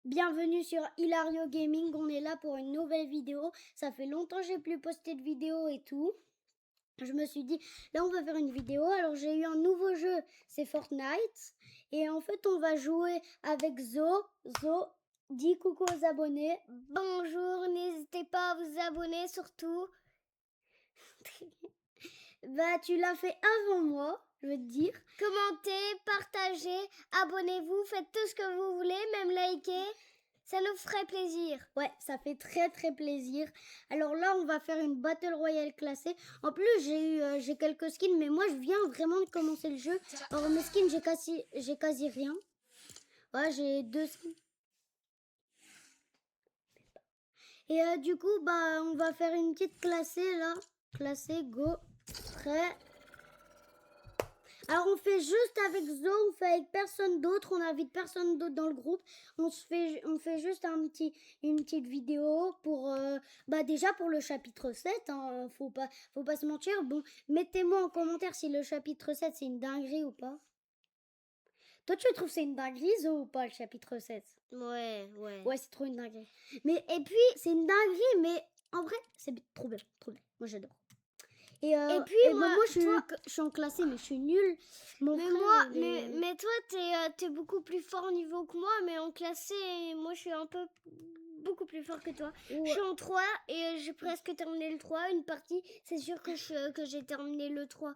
Bienvenue sur Hilario Gaming, on est là pour une nouvelle vidéo. Ça fait longtemps que j'ai plus posté de vidéo et tout. Je me suis dit, là on va faire une vidéo. Alors j'ai eu un nouveau jeu, c'est Fortnite. Et en fait on va jouer avec Zo. Zo, dis coucou aux abonnés. Bonjour, n'hésitez pas à vous abonner surtout. Bah tu l'as fait avant moi, je veux te dire. Commentez, partagez, abonnez-vous, faites tout ce que vous voulez, même liker. Ça nous ferait plaisir. Ouais, ça fait très très plaisir. Alors là, on va faire une Battle Royale classée. En plus, j'ai quelques skins, mais moi, je viens vraiment de commencer le jeu. Alors mes skins, j'ai quasi rien. Ouais, j'ai 2 skins. Et du coup, bah, on va faire une petite classée là. Classée, go, prêt. Alors on fait juste avec Zo, on fait avec personne d'autre, on invite personne d'autre dans le groupe. On fait juste une petite vidéo pour bah déjà pour le chapitre 7, hein, faut pas se mentir. Bon, mettez-moi en commentaire si le chapitre 7 c'est une dinguerie ou pas. Toi tu trouves c'est une dinguerie Zo ou pas le chapitre 7? Ouais. Ouais, c'est trop une dinguerie. Mais et puis c'est une dinguerie mais en vrai, c'est trop bien, trop bien. Moi j'adore. Et puis moi, je suis en classée, mais je suis nulle. Mais toi, t'es beaucoup plus fort niveau que moi, mais en classé, moi je suis un peu beaucoup plus fort que toi. Ouais. Je suis en 3 et j'ai presque terminé le 3. Une partie, c'est sûr que j'ai terminé le 3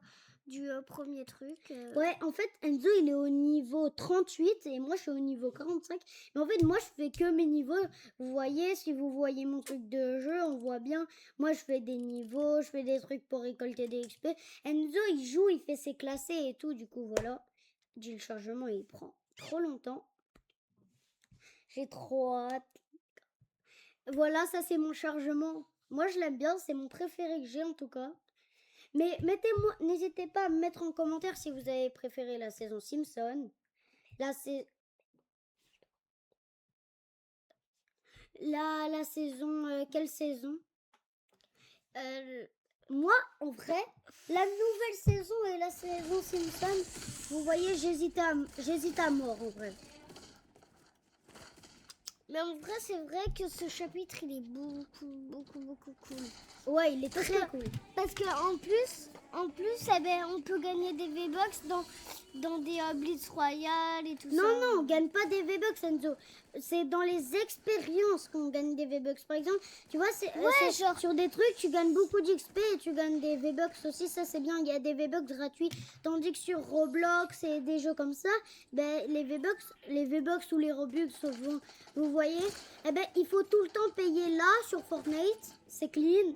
du premier truc. Ouais, en fait, Enzo, il est au niveau 38 et moi, je suis au niveau 45. Mais en fait, moi, je fais que mes niveaux. Vous voyez, si vous voyez mon truc de jeu, on voit bien. Moi, je fais des niveaux, je fais des trucs pour récolter des XP. Enzo, il joue, il fait ses classés et tout. Du coup, voilà. Le chargement, il prend trop longtemps. J'ai trop hâte. Voilà, ça, c'est mon chargement. Moi, je l'aime bien. C'est mon préféré que j'ai, en tout cas. Mais n'hésitez pas à me mettre en commentaire si vous avez préféré la saison Simpson, la saison, quelle saison? Moi, en vrai, la nouvelle saison et la saison Simpson, vous voyez, j'hésite à mort en vrai. Mais en vrai, c'est vrai que ce chapitre, il est beaucoup cool. Ouais, il est très cool. Parce qu'en plus, eh ben, on peut gagner des V-Bucks dans des Blitz Royale et tout ça. Non, on gagne pas des V-Bucks, Enzo. C'est dans les expériences qu'on gagne des V-Bucks. Par exemple, tu vois, c'est genre sur des trucs, tu gagnes beaucoup d'XP et tu gagnes des V-Bucks aussi. Ça, c'est bien. Il y a des V-Bucks gratuits. Tandis que sur Roblox et des jeux comme ça, ben, les V-Bucks ou les Robux, vous voyez, eh ben, il faut tout le temps payer là sur Fortnite. C'est clean.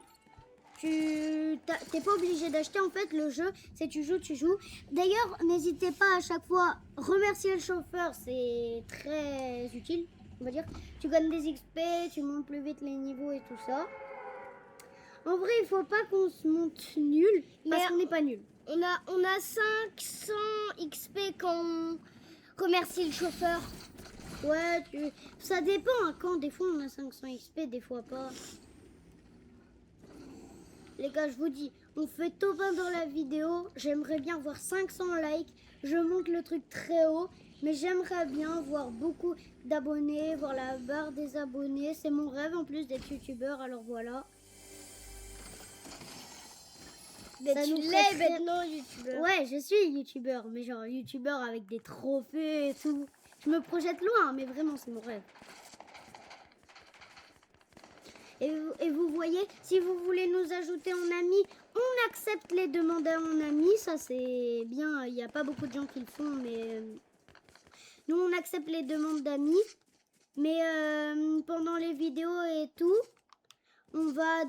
T'es pas obligé d'acheter en fait le jeu, c'est tu joues. D'ailleurs, n'hésitez pas à chaque fois remercier le chauffeur, c'est très utile, on va dire. Tu gagnes des XP, tu montes plus vite les niveaux et tout ça. En vrai, il faut pas qu'on se monte nul, parce qu'on n'est pas nul. On a 500 XP quand on remercie le chauffeur. Ouais, ça dépend, hein, quand des fois on a 500 XP, des fois pas. Les gars, je vous dis, on fait top 1 dans la vidéo. J'aimerais bien voir 500 likes. Je monte le truc très haut. Mais j'aimerais bien voir beaucoup d'abonnés, voir la barre des abonnés. C'est mon rêve en plus d'être youtubeur, alors voilà. Mais tu l'es maintenant youtubeur. Ouais, je suis youtubeur, mais genre youtubeur avec des trophées et tout. Je me projette loin, mais vraiment c'est mon rêve. Et vous voyez, si vous voulez nous ajouter en ami, on accepte les demandes en ami. Ça, c'est bien. Il n'y a pas beaucoup de gens qui le font, mais nous, on accepte les demandes d'amis. Mais pendant les vidéos et tout, on va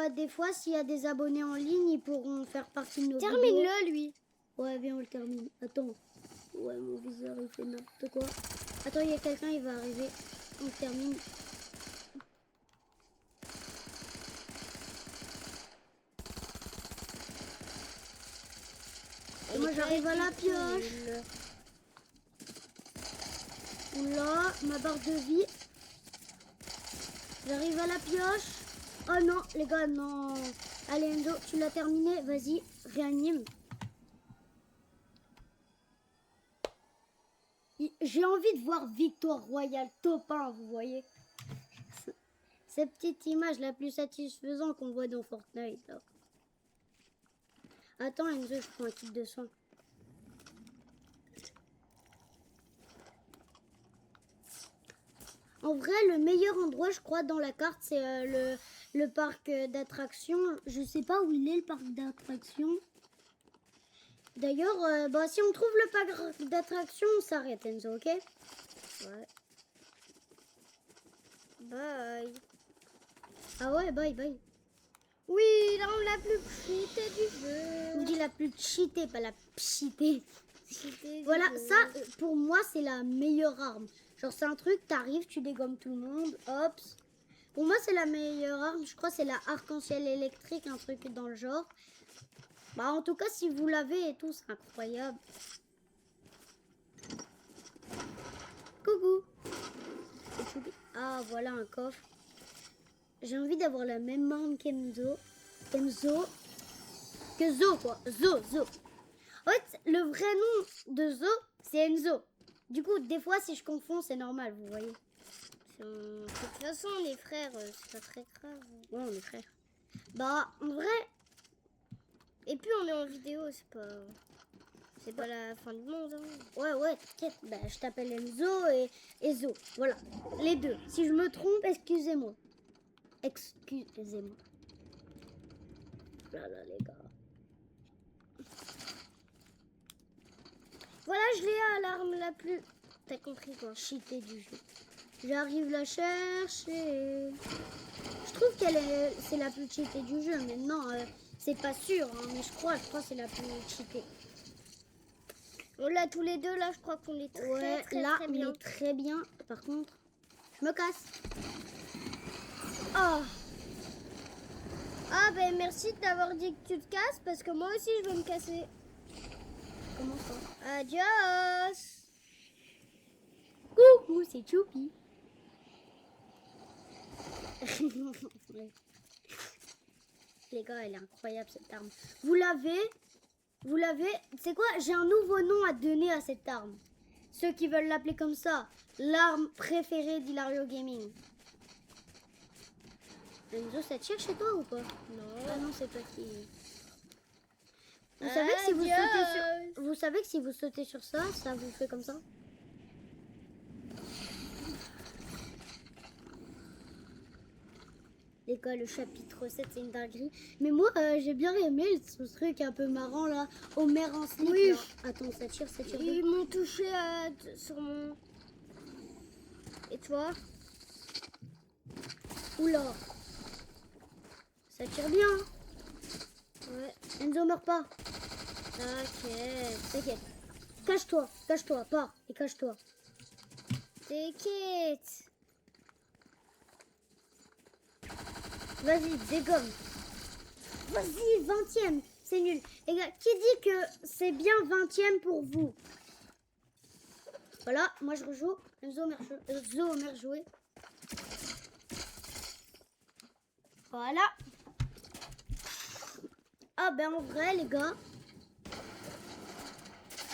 des fois, s'il y a des abonnés en ligne, ils pourront faire partie de nos vidéos. Termine-le, lui. Ouais, viens, on le termine. Attends. Ouais, mon viseur, il fait n'importe quoi. Attends, il y a quelqu'un, il va arriver. On le termine. Moi j'arrive à la pioche. Oula, ma barre de vie. J'arrive à la pioche. Oh non, les gars, non. Allez Enzo, tu l'as terminé. Vas-y, réanime. j'ai envie de voir Victoire Royale top 1, vous voyez. Cette petite image la plus satisfaisante qu'on voit dans Fortnite. Là. Attends, Enzo, je prends un kit de soin. En vrai, le meilleur endroit, je crois, dans la carte, c'est le parc d'attractions. Je sais pas où il est, le parc d'attractions. D'ailleurs, bah, si on trouve le parc d'attractions, on s'arrête, Enzo, ok? Ouais. Bye. Ah ouais, bye, bye. Oui, l'arme la plus cheatée du jeu. On dit la plus cheatée, pas la pchitée. Cheatée du Voilà, jeu. ça, pour moi, c'est la meilleure arme. Genre, c'est un truc, t'arrives, tu dégommes tout le monde, hop. Pour moi, c'est la meilleure arme. Je crois que c'est la arc-en-ciel électrique, un truc dans le genre. Bah, en tout cas, si vous l'avez et tout, c'est incroyable. Coucou. Ah, voilà un coffre. J'ai envie d'avoir la même arme qu'Enzo. Enzo. Que Zo, quoi. Zo. En fait, le vrai nom de Zo, c'est Enzo. Du coup, des fois, si je confonds, c'est normal, vous voyez. De toute façon, on est frères, c'est pas très grave. Ouais, on est frères. Bah, en vrai... Et puis, on est en vidéo, c'est pas la fin du monde. Hein. Ouais, t'inquiète. Bah, je t'appelle Enzo et Zo. Voilà, les deux. Si je me trompe, excusez-moi. Excusez-moi. Là, les gars. Voilà, je l'ai à l'arme la plus... T'as compris quoi? Cheatée du jeu. J'arrive la chercher. Je trouve c'est la plus cheatée du jeu, mais non, c'est pas sûr, hein, mais je crois que c'est la plus cheatée. On l'a tous les deux, là, je crois qu'on est très, très bien. On est très bien. Par contre, je me casse. Oh. Ah, ben merci d'avoir dit que tu te casses, parce que moi aussi, je veux me casser. Comment ça? Adios. Coucou, c'est Choupi. Les gars, elle est incroyable cette arme. Vous l'avez. C'est quoi? J'ai un nouveau nom à donner à cette arme. Ceux qui veulent l'appeler comme ça, l'arme préférée d'Hilario Gaming. Enzo, ça tire chez toi ou pas? Non. Ah non, c'est pas qui. Vous savez que si vous sautez sur ça, ça vous fait comme ça? Les gars, le chapitre 7, c'est une dinguerie. Mais moi, j'ai bien aimé ce truc un peu marrant là. Homer en slip. Oui. Là. Attends, ça tire. Ils m'ont touché sur mon... Et toi? Oula. Ça tire bien. Ouais. Enzo, meurt pas. T'inquiète. Cache-toi, pars et cache-toi. T'inquiète. Vas-y, dégomme. Vas-y, 20e. C'est nul. Les gars, qui dit que c'est bien 20e pour vous? Voilà, moi je rejoue. Enzo, Omer joué. Voilà. Ah ben en vrai, les gars.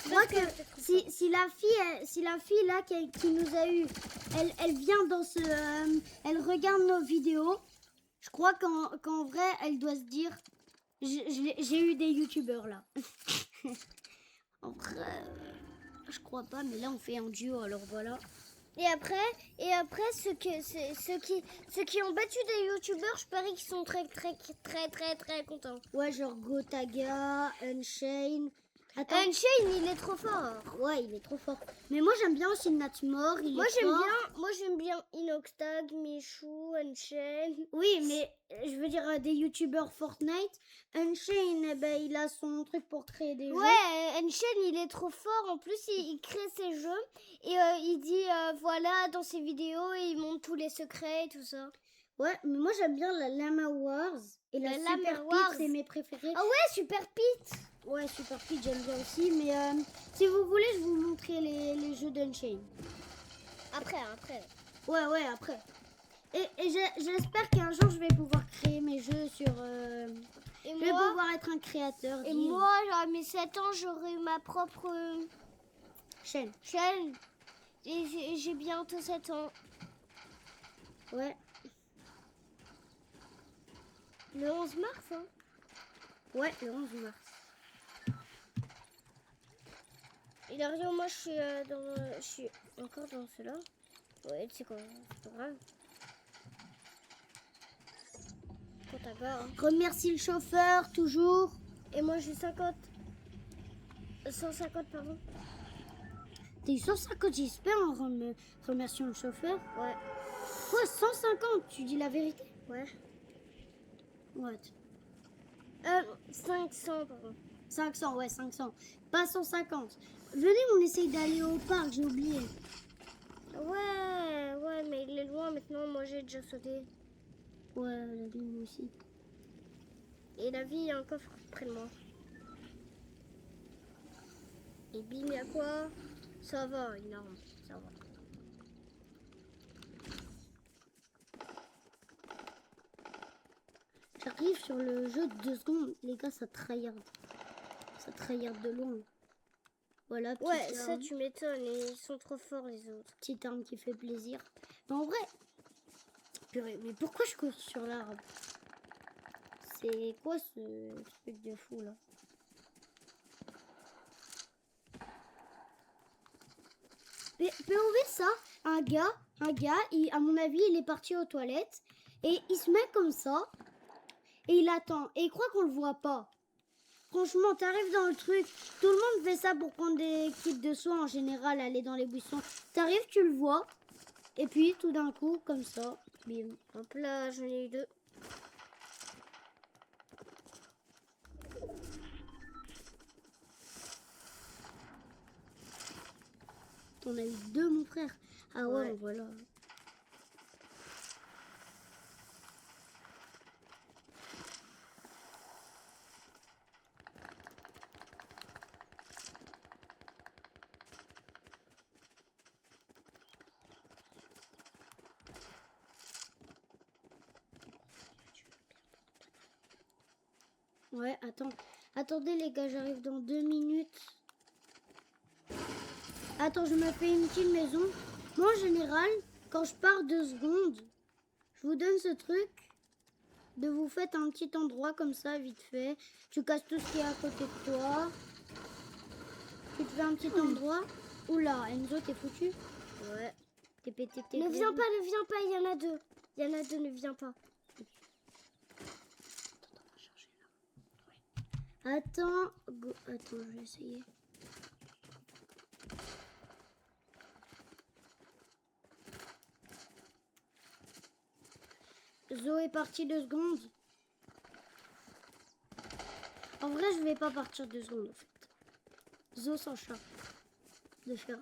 Je crois que si la fille là qui nous a eu, elle vient dans ce... elle regarde nos vidéos. Je crois qu'en vrai, elle doit se dire, j'ai eu des youtubeurs là. En vrai, je crois pas, mais là on fait un duo, alors voilà. Et après ceux qui ont battu des youtubeurs, je parie qu'ils sont très contents. Ouais, genre Gotaga, Unchained. Attends. Unchained, il est trop fort. Ouais, il est trop fort. Mais moi j'aime bien aussi Natmore. Moi j'aime bien Inoxtag, Michou, Unchained. Oui, mais je veux dire des youtubeurs Fortnite. Unchained, eh ben, il a son truc pour créer des jeux. Ouais, Unchained, il est trop fort. En plus, il crée ses jeux et il dit voilà dans ses vidéos, il montre tous les secrets et tout ça. Ouais, mais moi j'aime bien la Lama Wars et la Super Pete, c'est mes préférés. Ah ouais, Super Pete. Ouais, Super Pete, j'aime bien aussi, mais si vous voulez, je vais vous montrer les jeux d'Unchained. Après. Ouais, après. Et j'espère qu'un jour, je vais pouvoir créer mes jeux sur... je vais pouvoir être un créateur. Et moi, à mes 7 ans, j'aurai ma propre chaîne. j'ai bientôt 7 ans. Ouais. Le 11 mars, hein. Ouais, le 11 mars. Et derrière moi, je suis encore dans cela. Ouais, tu sais quoi, c'est pas grave. Quand t'as peur, hein. Remercie le chauffeur, toujours. Et moi, j'ai 150, pardon. T'as eu 150, j'espère, en remerciant le chauffeur. Ouais. Quoi, 150? Tu dis la vérité? Ouais. What? 500, pardon. 500, ouais, 500. Pas 150. Venez, on essaye d'aller au parc, j'ai oublié. Ouais, mais il est loin maintenant. Moi, j'ai déjà sauté. Ouais, la vie, moi aussi. Et la vie, il y a un coffre près de moi. Et bim, il y a quoi? Ça va, énorme, ça va. J'arrive sur le jeu de 2 secondes. Les gars, ça tryhard. Ça tryhard de loin. Voilà, petite Ouais, ça arme. tu m'étonnes, ils sont trop forts les autres. Petite arme qui fait plaisir. Mais en vrai, purée, mais pourquoi je cours sur l'arbre? C'est quoi ce truc de fou là? POV ça, un gars, à mon avis, il est parti aux toilettes et il se met comme ça et il attend et il croit qu'on le voit pas. Franchement, t'arrives dans le truc, tout le monde fait ça pour prendre des kits de soins en général, aller dans les buissons. T'arrives, tu le vois et puis tout d'un coup, comme ça, bim. Hop là, j'en ai eu 2. T'en as eu 2, mon frère. Ah ouais, Ouais. voilà. Ouais, attends. Attendez les gars, j'arrive dans 2 minutes. Attends, je me fais une petite maison. Moi, en général, quand je pars 2 secondes, je vous donne ce truc de vous faire un petit endroit comme ça, vite fait. Tu casses tout ce qui est à côté de toi. Tu te fais un petit endroit. Oula, Enzo, t'es foutu? Ouais. T'es pété, t'es Ne viens pas, il y en a 2. Il y en a 2, ne viens pas. Attends, attends, je vais essayer. Zo est parti 2 secondes. En vrai, je vais pas partir 2 secondes en fait. Zo s'en charge de faire.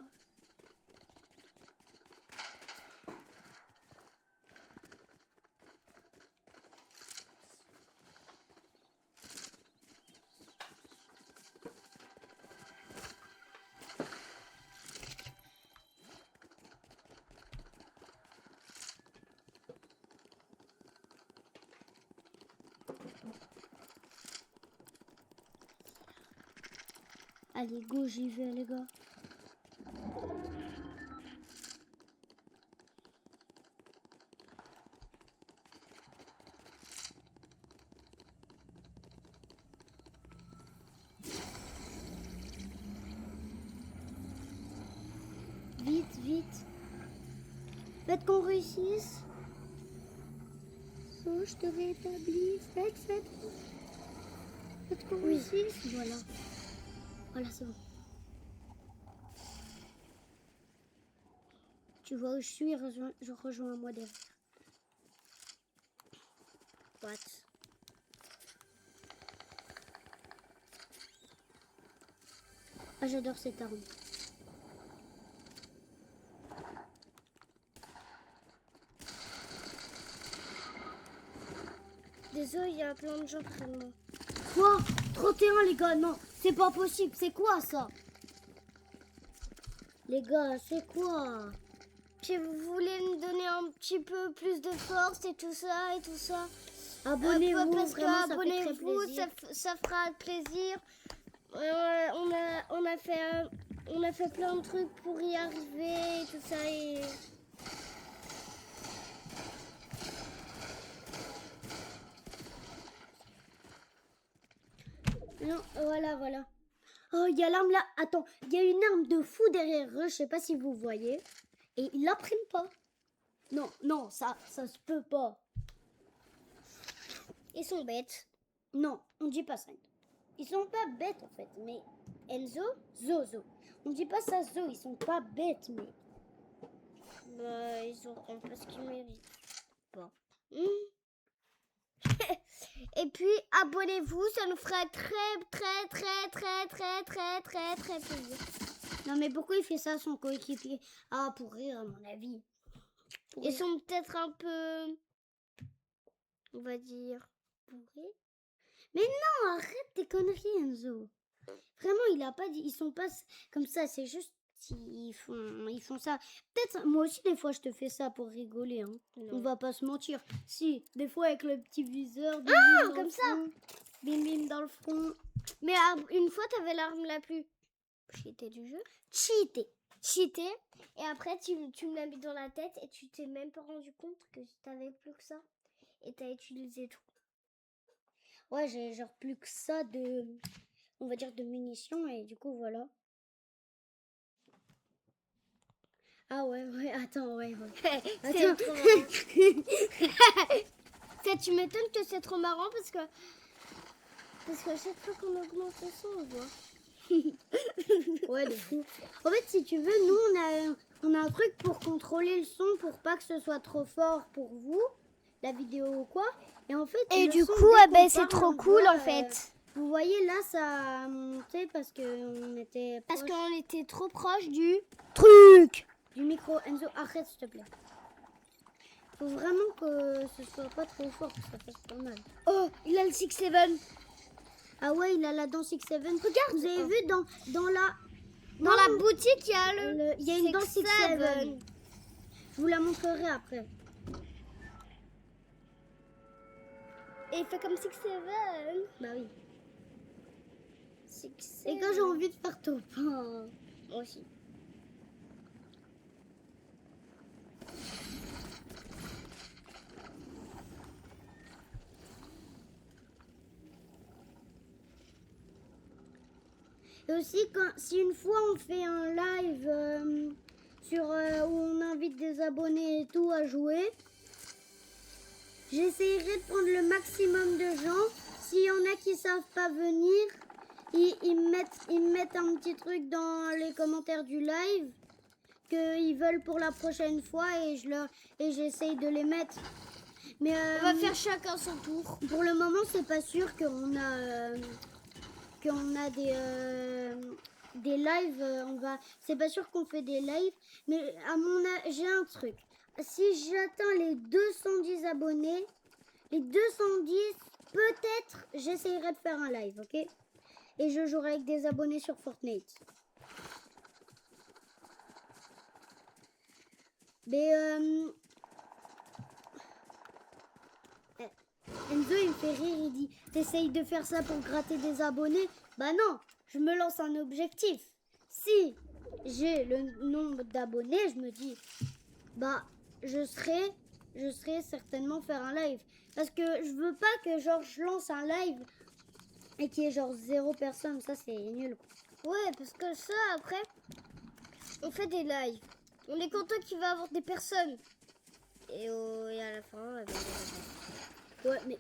Allez, go, j'y vais, les gars. Vite, vite. Faites qu'on réussisse. Oh, je te rétablis. Faites. Faites qu'on réussisse. Voilà. Voilà, c'est bon. Tu vois où je suis, je rejoins moi derrière. What? Ah, j'adore cette arme. Désolé, il y a plein de gens près de moi. Quoi? 31 les gars, non, c'est pas possible, c'est quoi ça? Les gars, c'est quoi? Puis vous voulez me donner un petit peu plus de force et tout ça Abonnez-vous, parce que vraiment, ça fait très abonnez-vous, plaisir. ça fera plaisir. On a fait plein de trucs pour y arriver et tout ça et Non, voilà. Oh, il y a l'arme là. Attends, il y a une arme de fou derrière eux, je sais pas si vous voyez. Et ils la prennent pas. Non, ça se peut pas. Ils sont bêtes. Non, on dit pas ça. Ils sont pas bêtes en fait, mais Enzo, Zozo. On dit pas ça Zo, ils sont pas bêtes, mais Bah, ils auront pas ce qu'ils méritent. Bon. Et puis, abonnez-vous, ça nous ferait très plaisir. non mais pourquoi il fait ça à son coéquipier? Ah, pour rire à mon avis. Pour Ils rire. sont peut-être un peu, on va dire, bourrés. Non, arrête tes conneries Enzo. Vraiment, il a pas dit, ils sont pas comme ça, c'est juste ils font ça. Peut-être moi aussi des fois je te fais ça pour rigoler hein. On va pas se mentir. Si, des fois avec le petit viseur bim, bim dans comme le ça. front, bim bim dans le front. Mais une fois, t'avais l'arme la plus cheatée du jeu. Cheaté. Et après, tu me l'as mis dans la tête et tu t'es même pas rendu compte que t'avais plus que ça. Et t'as utilisé tout. Ouais, j'ai genre plus que ça de, on va dire de munitions et du coup voilà. Ah ouais, attends, ouais. C'est Attends. trop marrant. Ça, tu m'étonnes que c'est trop marrant parce que à chaque fois qu'on augmente le son, on voit. Ouais, de fou. En fait, si tu veux, nous, on a un truc pour contrôler le son, pour pas que ce soit trop fort pour vous, la vidéo ou quoi. Et en fait, Et le du son, coup, dès qu'on c'est parle, trop on cool voit, en fait. Vous voyez, là, ça a monté parce qu'on était Parce proche qu'on était trop proche du truc. du micro. Enzo, arrête, s'il te plaît. Faut vraiment que ce soit pas trop fort, que ça fasse pas mal. Oh, il a le 6-7. Ah ouais, il a la danse X7. Regarde. Vous avez vu dans la... Dans la boutique, il y a Il y a une danse X7. Je vous la montrerai après. Et il fait comme 6-7. Bah oui. 6-7. Et quand j'ai envie de faire Topin. Moi aussi. Et aussi, si une fois on fait un live où on invite des abonnés et tout à jouer, j'essaierai de prendre le maximum de gens. S'il y en a qui savent pas venir, ils mettent un petit truc dans les commentaires du live qu'ils veulent pour la prochaine fois et j'essaye de les mettre. Mais On va faire chacun son tour. pour le moment, c'est pas sûr qu'on a des lives. C'est pas sûr qu'on fait des lives, mais j'ai un truc. Si j'atteins les 210 abonnés, les 210, peut-être j'essayerai de faire un live, ok? Et je jouerai avec des abonnés sur Fortnite. Mais Enzo il me fait rire, il dit t'essayes de faire ça pour gratter des abonnés? Bah non, je me lance un objectif. Si j'ai le nombre d'abonnés, je me dis bah je serai certainement faire un live. Parce que je veux pas que genre je lance un live et qu'il y ait genre 0 personne, ça c'est nul quoi. Ouais, parce que ça, après, on fait des lives. On est content qu'il va y avoir des personnes. Et à la fin, eh ben, Ouais, mais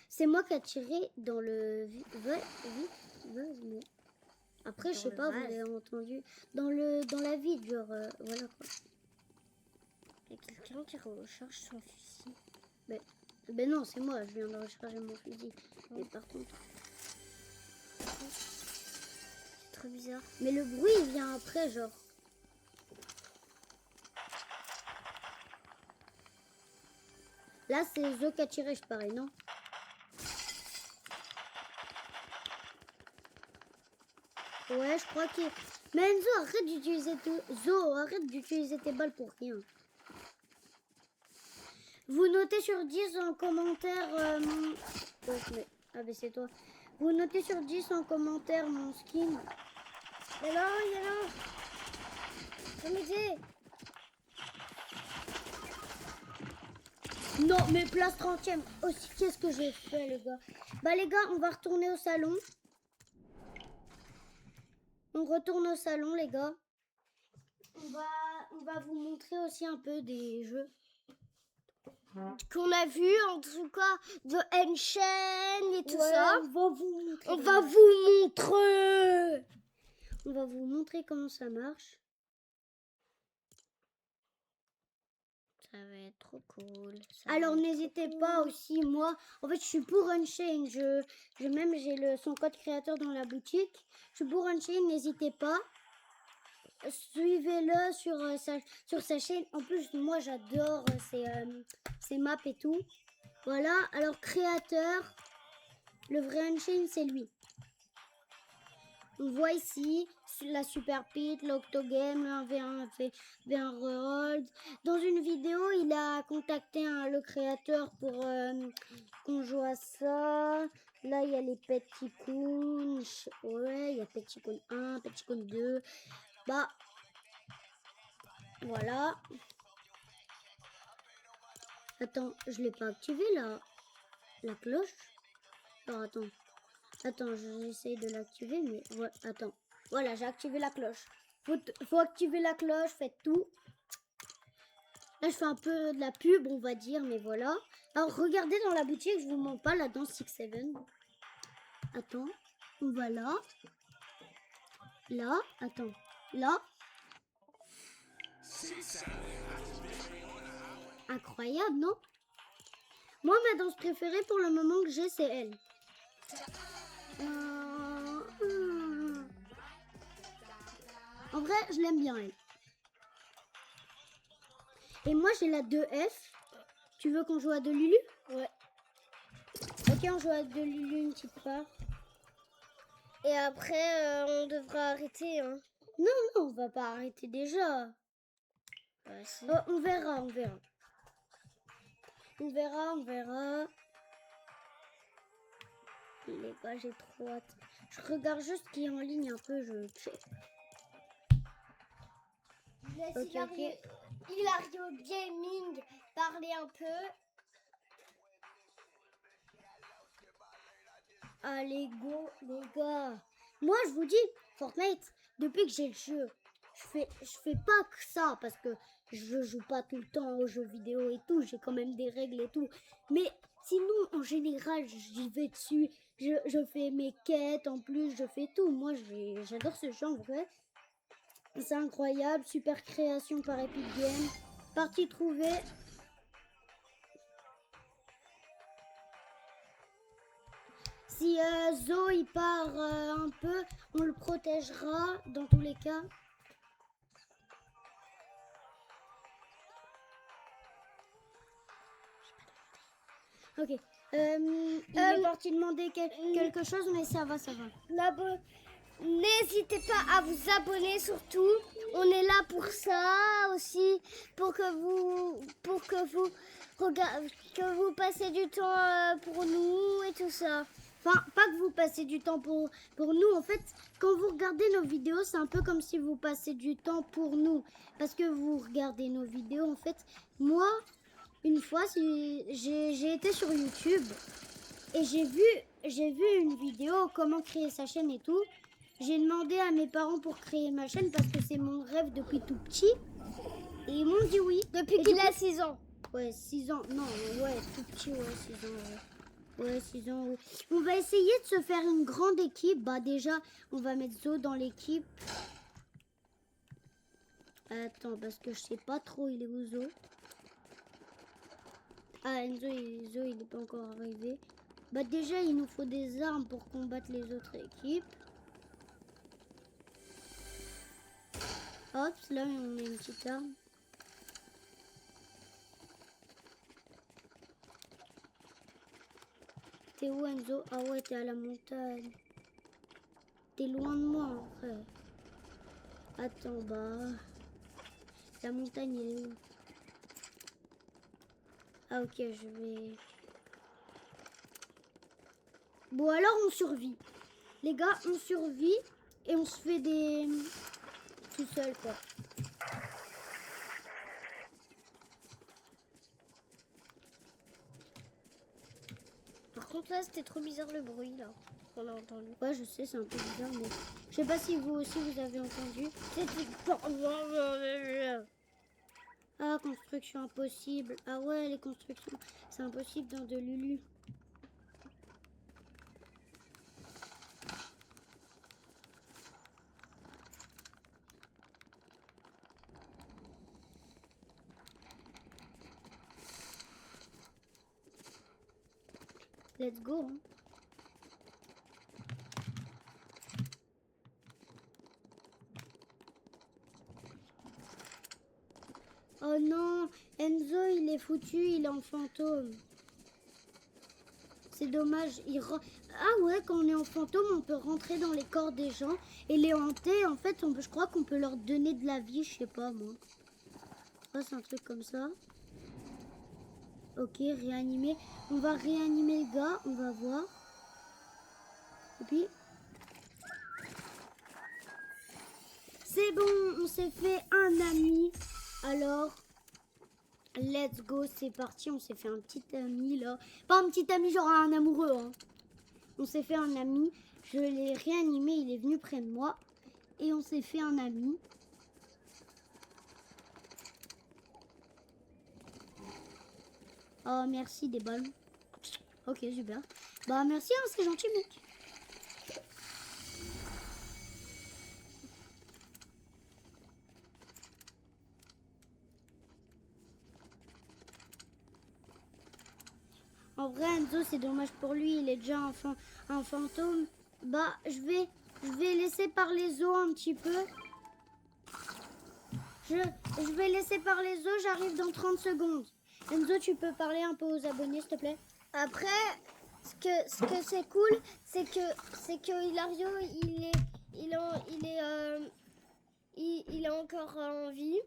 c'est moi qui a tiré dans le vase, mais après, je sais pas, vous avez entendu. Dans la vide, genre, voilà quoi. il y a quelqu'un qui recharge son fusil. Ben non, c'est moi, je viens de recharger mon fusil. Mais par contre. C'est trop bizarre. Mais le bruit, il vient après, genre. Là, c'est Zo qui a tiré, je parie, non? Ouais, je crois qu'il... Mais Enzo, arrête d'utiliser arrête d'utiliser tes balles pour rien. Vous notez sur 10 en commentaire mon... Oh, mais... Ah, ben c'est toi. Vous notez sur 10 en commentaire mon skin. Mais non, il est là. Faut m'aider. Non, mais place 30e. Aussi, qu'est-ce que j'ai fait, les gars? Bah, les gars, on va retourner au salon. On retourne au salon, les gars. On va vous montrer aussi un peu des jeux qu'on a vu, en tout cas, de N-Chain et tout ça. On va vous montrer. On va vous montrer comment ça marche. Ça va être trop cool. Alors n'hésitez pas aussi, moi, en fait je suis pour Unchained, j'ai son code créateur dans la boutique. Je suis pour Unchained, n'hésitez pas. Suivez-le sur sa chaîne. En plus, moi j'adore ses maps et tout. Voilà, alors créateur, le vrai Unchained c'est lui. On voit ici la Super Pit, l'Octogame, le 1v1, V1 Rehold. Dans une vidéo, il a contacté le créateur pour qu'on joue à ça. Là, il y a les Petty Coon. Ouais, il y a Petty Coon 1, Petty Coon 2. Bah, voilà. Attends, je l'ai pas activé la cloche. Alors, Attends, j'essaye de l'activer, mais ouais, attends. Voilà, j'ai activé la cloche. Faut activer la cloche, faites tout. Là, je fais un peu de la pub, on va dire, mais voilà. Alors, regardez dans la boutique, je vous montre pas, là, dans 6-7. Attends, on va là. Là, attends, là. Incroyable, non? Moi, ma danse préférée pour le moment que j'ai, c'est elle. En vrai, je l'aime bien, elle. Et moi, j'ai la 2F. Tu veux qu'on joue à de Lulu? Ouais. Ok, on joue à de Lulu une petite part. Et après, on devra arrêter. Hein. Non, on va pas arrêter déjà. Si. On verra. On verra. Les gars, j'ai trop hâte. Je regarde juste qui est en ligne un peu, je check. Ok. Hilario Gaming parler un peu. Allez, go, les gars. Moi, je vous dis, Fortnite, depuis que j'ai le jeu, je fais pas que ça parce que je joue pas tout le temps aux jeux vidéo et tout. J'ai quand même des règles et tout. Mais sinon, en général, j'y vais dessus. Je fais mes quêtes en plus, je fais tout. Moi, j'adore ce jeu en vrai. C'est incroyable. Super création par Epic Games. Partie trouvée. Si Zo il part un peu, on le protégera dans tous les cas. Ok. Il est parti demander quelque chose, mais ça va. N'hésitez pas à vous abonner surtout. On est là pour ça aussi, pour que vous passiez du temps pour nous et tout ça. Enfin, pas que vous passez du temps pour nous. En fait, quand vous regardez nos vidéos, c'est un peu comme si vous passez du temps pour nous. Parce que vous regardez nos vidéos. En fait, moi, une fois, j'ai été sur YouTube et j'ai vu une vidéo, comment créer sa chaîne et tout. J'ai demandé à mes parents pour créer ma chaîne parce que c'est mon rêve depuis tout petit. Et ils m'ont dit oui. Depuis qu'il a 6 ans. Ouais, 6 ans. Non, ouais, tout petit, ouais, 6 ans, ouais. Ouais, 6 ans, oui. On va essayer de se faire une grande équipe. Bah déjà, on va mettre Zo dans l'équipe. Attends, parce que je sais pas trop, il est où Zo? Ah, Enzo, Zo, il est pas encore arrivé. Bah déjà, il nous faut des armes pour combattre les autres équipes. Hop, là, on met une petite arme. T'es où, Enzo? Ah ouais, t'es à la montagne. T'es loin de moi, en vrai. Attends, bah... La montagne, elle est où? Ah ok, je vais... Bon, alors on survit. Les gars, on survit et on se fait des... tout seul, quoi. Par contre, là, c'était trop bizarre le bruit, là. qu'on a entendu. Ouais, je sais, c'est un peu bizarre, mais je sais pas si vous aussi vous avez entendu. Ah, construction impossible. Ah ouais, les constructions, c'est impossible dans de Lulu. Let's go. Hein. Oh non, Enzo, il est foutu, il est en fantôme. C'est dommage. Ah ouais, quand on est en fantôme, on peut rentrer dans les corps des gens et les hanter. En fait, je crois qu'on peut leur donner de la vie, je sais pas moi. Ah, c'est un truc comme ça. Ok, réanimer. On va réanimer le gars, on va voir. Et puis... C'est bon, on s'est fait un ami. Alors, let's go, c'est parti. On s'est fait un petit ami là. Pas un petit ami genre un amoureux. Hein. On s'est fait un ami. Je l'ai réanimé, il est venu près de moi. Et on s'est fait un ami. Oh, merci des ballons. Ok, super. Bah, merci, hein, c'est gentil, mec. En vrai, Enzo, c'est dommage pour lui. Il est déjà un fantôme. Bah, je vais laisser parler Zo un petit peu. Je vais laisser parler Zo. J'arrive dans 30 secondes. Enzo, tu peux parler un peu aux abonnés, s'il te plaît? Après, ce que c'est cool, c'est que Hilario, il est encore en vie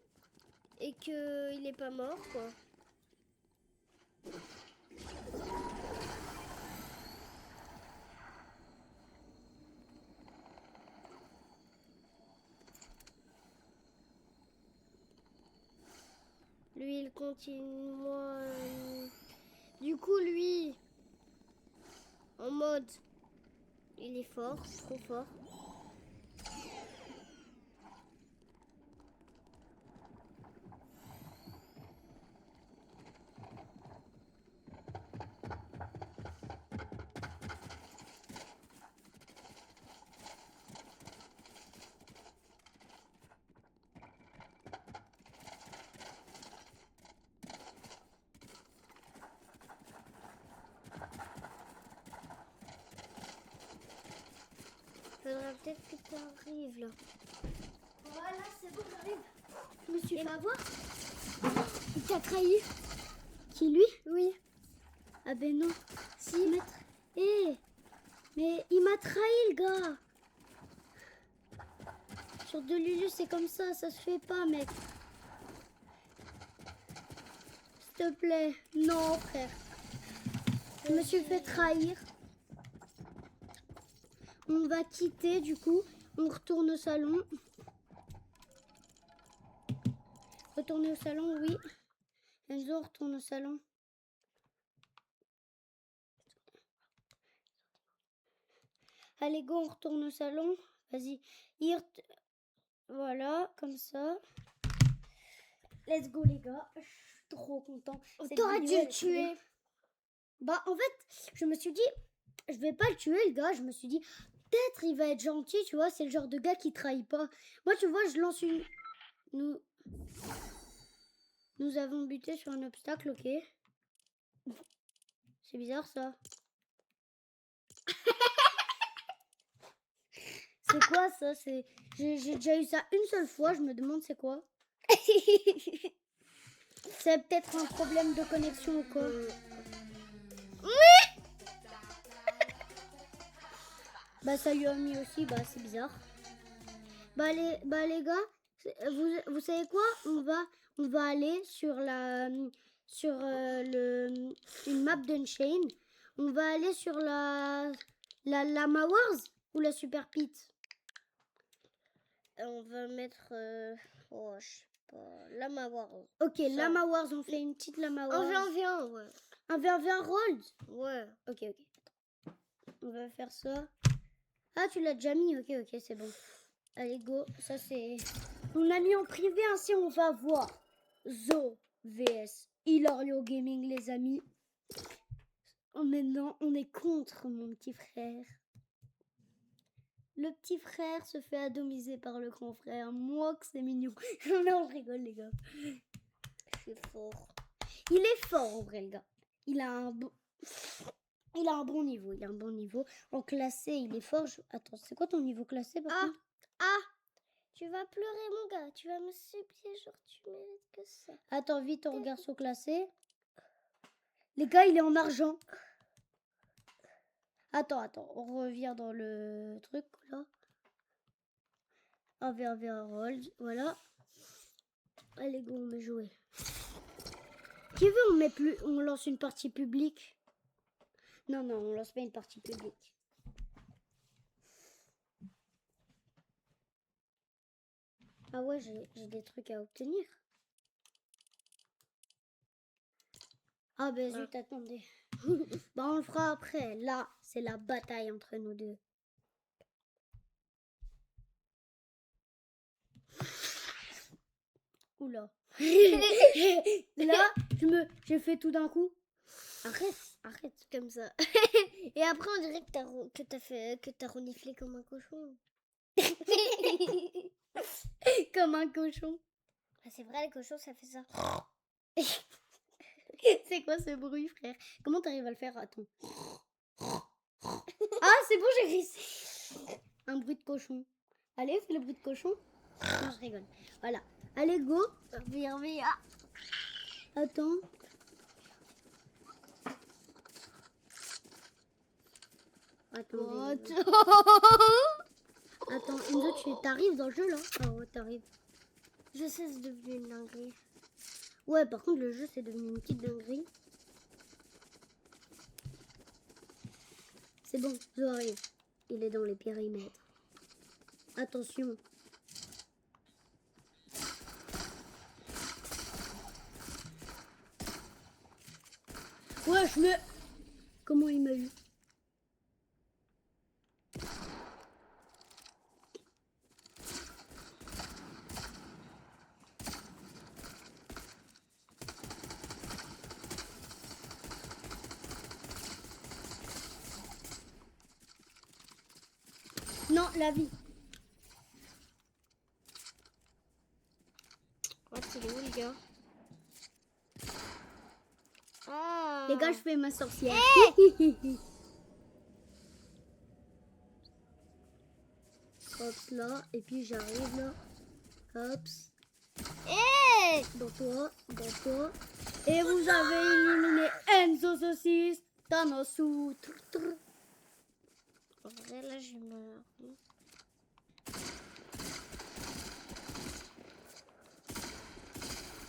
et qu'il est pas mort, quoi. Lui, il continue. Moi, du coup, lui, en mode, il est fort, trop fort. Faudrait peut-être que tu arrives là. Voilà, c'est bon, j'arrive. Je me suis fait avoir. Il t'a trahi. Qui, lui? Oui. Ah ben non. Si, maître. Mais il m'a trahi, le gars. Sur de Lulu, c'est comme ça se fait pas, mec. S'il te plaît. Non, frère. Je me suis fait trahir. On va quitter, du coup. On retourne au salon. Retourner au salon, oui. Enzo, retourne au salon. Allez, go, on retourne au salon. Vas-y. Voilà, comme ça. Let's go, les gars. Je suis trop content. T'aurais dû le tuer. Bah, en fait, je me suis dit, je vais pas le tuer, le gars. Je me suis dit, peut-être il va être gentil, tu vois. C'est le genre de gars qui trahit pas. Moi, tu vois, je lance une... Nous avons buté sur un obstacle, ok. C'est bizarre, ça. C'est quoi, ça? J'ai déjà eu ça une seule fois. Je me demande c'est quoi. C'est peut-être un problème de connexion ou quoi. Oui. Bah ça lui a mis aussi, bah c'est bizarre. Bah les gars, vous savez quoi? On va aller sur une map d'Unchained. On va aller sur la Lama Wars ou la Super Pit. On va mettre oh, je sais pas, Lama Wars. Ok, ça. Lama Wars, on fait une petite Lama Wars. Un 1v1, ouais. Un 1v1 Rolled? Ouais. Ok. On va faire ça. Ah, tu l'as déjà mis. Ok, ok, c'est bon. Allez, go. Ça, c'est... On a mis en privé, ainsi on va voir. Zo vs Hilario Gaming, les amis. Maintenant, on est contre mon petit frère. Le petit frère se fait atomiser par le grand frère. Moi, que c'est mignon. Non, je rigole, les gars. Je suis fort. Il est fort, en vrai, le gars. Il a un bon niveau. Il a un bon niveau. En classé, il est fort. Attends, c'est quoi ton niveau classé, par contre? Tu vas pleurer, mon gars. Tu vas me supplier, genre, tu mérites que ça. Attends, vite, on regarde son classé. Les gars, il est en argent. Attends, on revient dans le truc, là. 1v1 Roll, voilà. Allez, go, on met jouer. Qui veut, on lance une partie publique? Non, on lance pas une partie publique. Ah ouais, j'ai des trucs à obtenir. Ah ben zut, attendez. Bah on le fera après. Là, c'est la bataille entre nous deux. Oula. Là, j'ai fait tout d'un coup. Arrête comme ça. Et après, on dirait que t'as reniflé comme un cochon. Comme un cochon. Ah, c'est vrai, les cochons, ça fait ça. C'est quoi ce bruit, frère? Comment t'arrives à le faire? Attends. Ah, c'est bon, j'ai réussi. Un bruit de cochon. Allez, fais le bruit de cochon. Non, je rigole. Voilà. Allez, go. Viens. Attends. Attends, Enzo, t'arrives dans le jeu, là? Ah ouais, t'arrives. Je sais, c'est devenu une dinguerie. Ouais, par contre, le jeu, c'est devenu une petite dinguerie. C'est bon, Zo arrive. Il est dans les périmètres. Attention. Wesh, mais... Comment il m'a eu? Non, la vie. Oh, c'est où, les gars? Ah. Les gars, je fais ma sorcière. Hop là, et puis j'arrive là. Hop. Dans toi. Et vous avez éliminé Enzo Saucisse, Tanosu. En vrai, là, je meurs.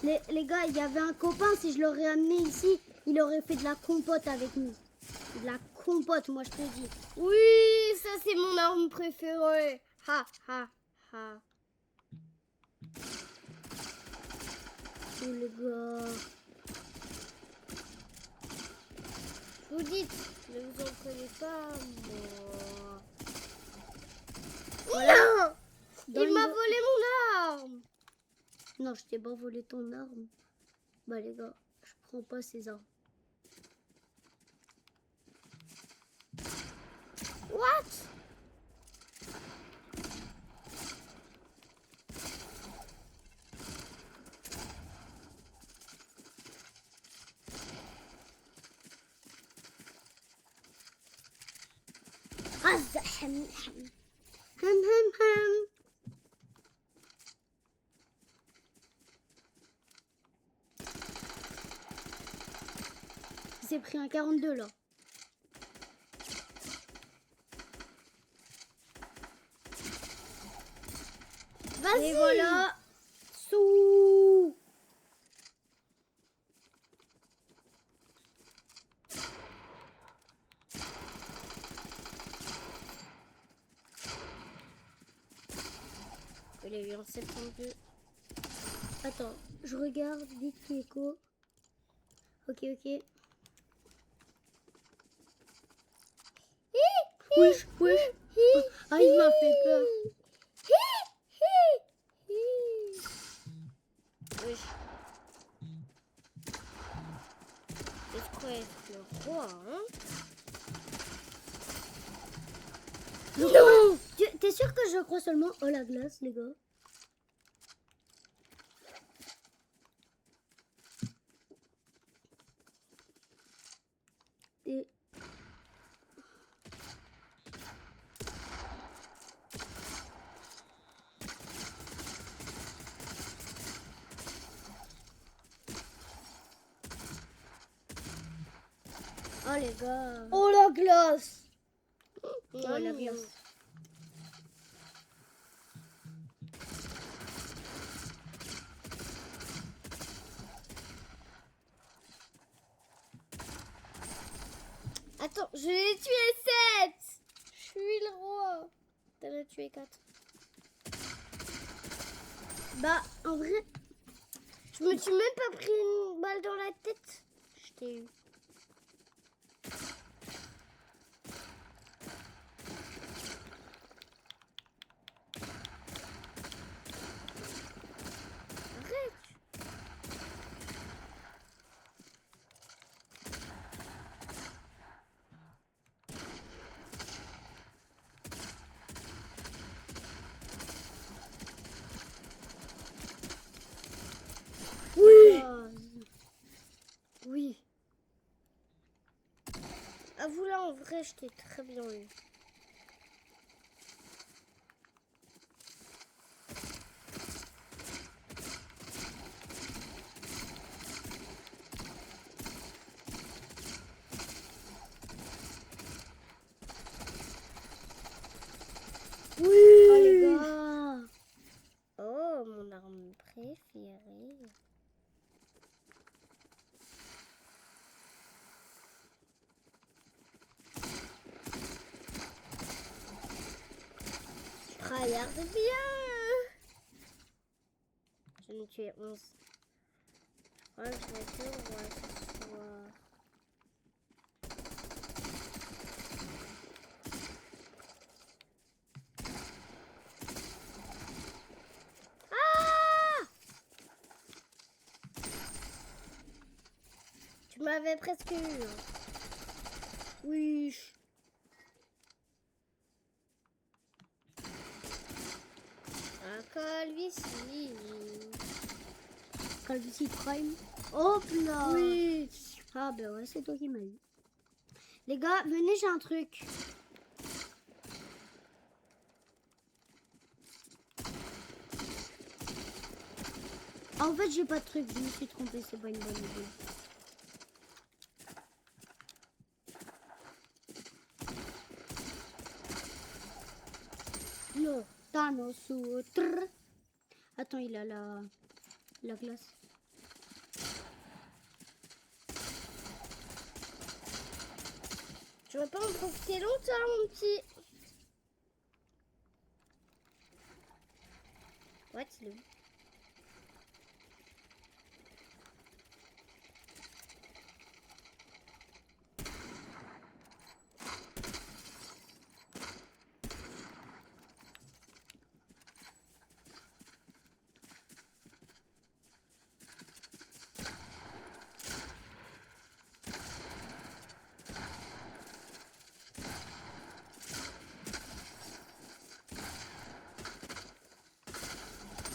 Les gars, il y avait un copain, si je l'aurais amené ici, il aurait fait de la compote avec nous. De la compote, moi je te dis. Oui, ça c'est mon arme préférée. Ha. Oh les gars. Vous dites, ne vous en prenez pas, moi. Voilà. Non, Dans il m'a le- volé mon arme. Non, je t'ai pas volé ton arme. Bah les gars, je prends pas ces armes. What? Ham. Il s'est pris un 42 là. Vas-y. Et voilà. Sous. Il a eu un 72. Attends, je regarde vite qui est quoi. Ok. Wesh, wesh. Ah, il m'a fait peur. Wesh. C'est quoi être le roi, hein? Non. T'es sûr que je crois seulement oh la glace, les gars? Et... Oh les gars. Oh la glace. Oh la glace. Attends, je l'ai tué 7. Je suis le roi. T'en as tué 4. Bah, en vrai... Je me suis même pas pris une balle dans la tête. Je t'ai eu. Arrête. Oui. Oui. Avoue là, en vrai, je t'ai très bien eu. Oui. Oh les gars. Oh, mon arme préférée. Regarde bien. J'en ai tué 11. Je crois que je vais être le roi ce soir. Ah! Tu m'avais presque eu. Hein. Oui. Un calvitie. Calvitie Prime. Hop là. Oui. Ah ben ouais, c'est toi qui m'as eu. Les gars, venez, j'ai un truc. Ah, en fait, j'ai pas de truc, je me suis trompée, c'est pas une bonne idée. Non, Thanos ou... Attends, il a la glace. Tu vas pas en profiter longtemps, mon petit. Ouais, tu l'as vu.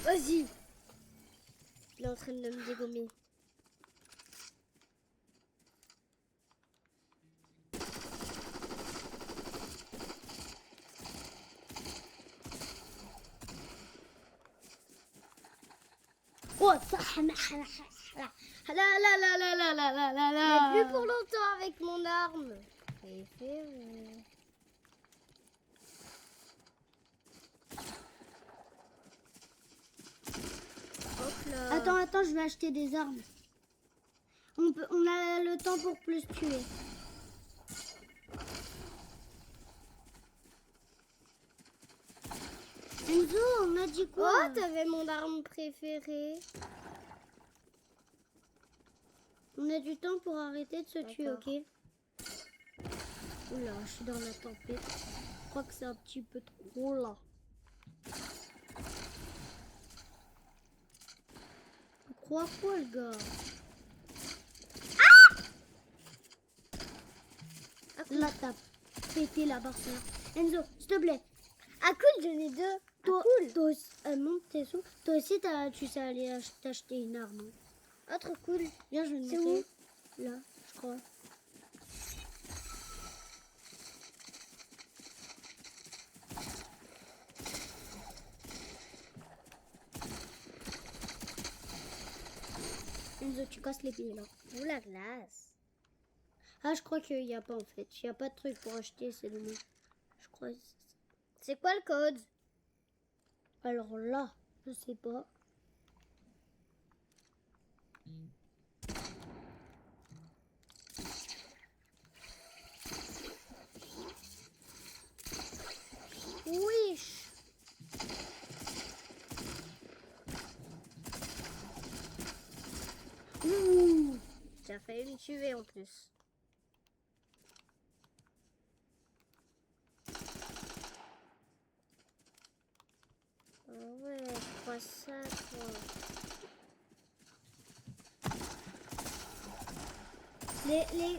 Vas-y. Il est en train de me dégommer. Oh, ça... La la la la la la la la la. Mais plus pour longtemps avec mon arme. Préférée. Hop là. Attends, je vais acheter des armes. On a le temps pour plus tuer. Enzo, on a dit quoi? Oh, t'avais mon arme préférée. On a du temps pour arrêter de se tuer, ok? Oula, je suis dans la tempête. Je crois que c'est un petit peu trop là. Tu crois quoi, le gars? Là, t'as pété la barrière. Enzo, s'il te plaît. Ah cool, j'en ai 2. Toi, toi aussi, monte tes sous. Toi aussi, tu sais aller t'acheter une arme. Ah trop cool. Viens, je vais C'est monter. Là, je crois. Enzo, tu casses les pieds là. Où la glace? Ah, je crois qu'il n'y a pas en fait. Il n'y a pas de truc pour acheter, c'est dommage. Je crois. C'est quoi le code? Alors là, je sais pas. Oui. Ouh. T'as failli me tuer en plus. Ah ouais, je crois ça, toi.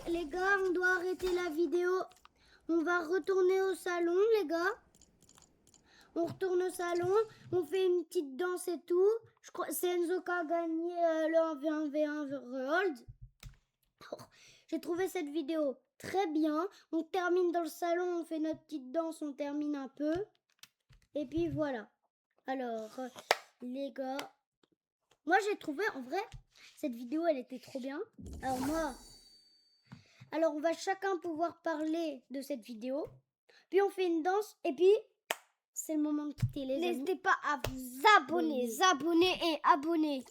Les gars, on doit arrêter la vidéo. On va retourner au salon, les gars. On retourne au salon, on fait une petite danse et tout. Je crois que c'est Enzo qui a gagné le 1v1v1 World. J'ai trouvé cette vidéo très bien. On termine dans le salon, on fait notre petite danse, on termine un peu. Et puis voilà. Alors, les gars, moi j'ai trouvé en vrai, cette vidéo elle était trop bien. Alors on va chacun pouvoir parler de cette vidéo. Puis on fait une danse et puis c'est le moment de quitter les amis. N'hésitez pas à vous abonner, abonner et abonner.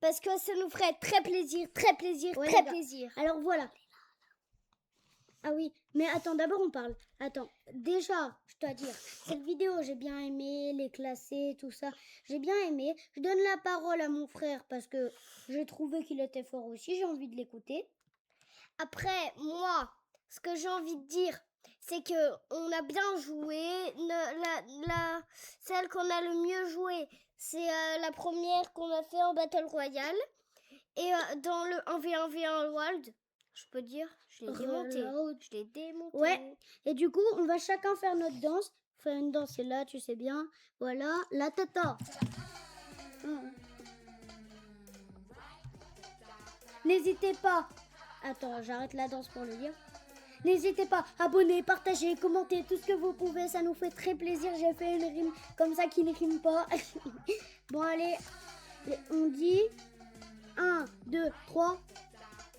Parce que ça nous ferait très plaisir, Ouais, très plaisir. Alors voilà. Ah oui, mais attends, d'abord on parle. Attends, déjà, je dois dire, cette vidéo, j'ai bien aimé, les classés, tout ça. J'ai bien aimé. Je donne la parole à mon frère parce que j'ai trouvé qu'il était fort aussi. J'ai envie de l'écouter. Après, moi, ce que j'ai envie de dire, c'est que on a bien joué. Celle qu'on a le mieux joué, c'est la première qu'on a fait en Battle Royale. Et dans le 1v1v1 World, je peux dire, je l'ai démonté. Je l'ai démonté. Ouais, et du coup, on va chacun faire notre danse. Faire une danse, c'est là, tu sais bien. Voilà, la tata. N'hésitez pas. Attends, j'arrête la danse pour le dire. N'hésitez pas, abonnez, partagez, commentez, tout ce que vous pouvez, ça nous fait très plaisir. J'ai fait une rime comme ça qui ne rime pas. Bon, allez, on dit 1, 2, 3.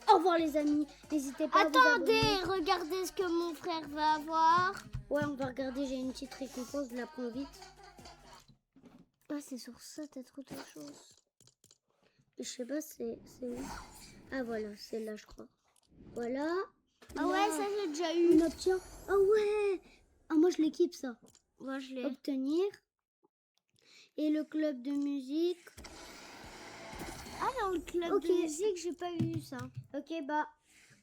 Au revoir les amis, n'hésitez pas à vous abonner. Attendez, regardez ce que mon frère va avoir. Ouais, on va regarder, j'ai une petite récompense, je la prends vite. Ah, c'est sur ça, t'as trop de choses. Je sais pas, c'est où? Ah voilà, c'est là je crois. Voilà. Ah Là, ouais, ça j'ai déjà eu. on obtient. Ah ouais. Ah moi je l'équipe ça. Moi je l'ai. Obtenir. Et le club de musique. Ah, dans le club de musique, j'ai pas eu ça. Ok, bah,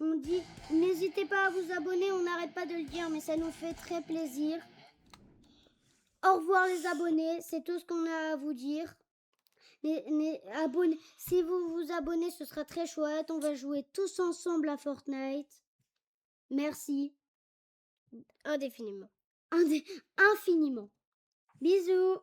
on dit, n'hésitez pas à vous abonner, on n'arrête pas de le dire, mais ça nous fait très plaisir. Au revoir les abonnés, c'est tout ce qu'on a à vous dire. Si vous vous abonnez, ce sera très chouette, on va jouer tous ensemble à Fortnite. Merci. Indéfiniment. Infiniment. Bisous.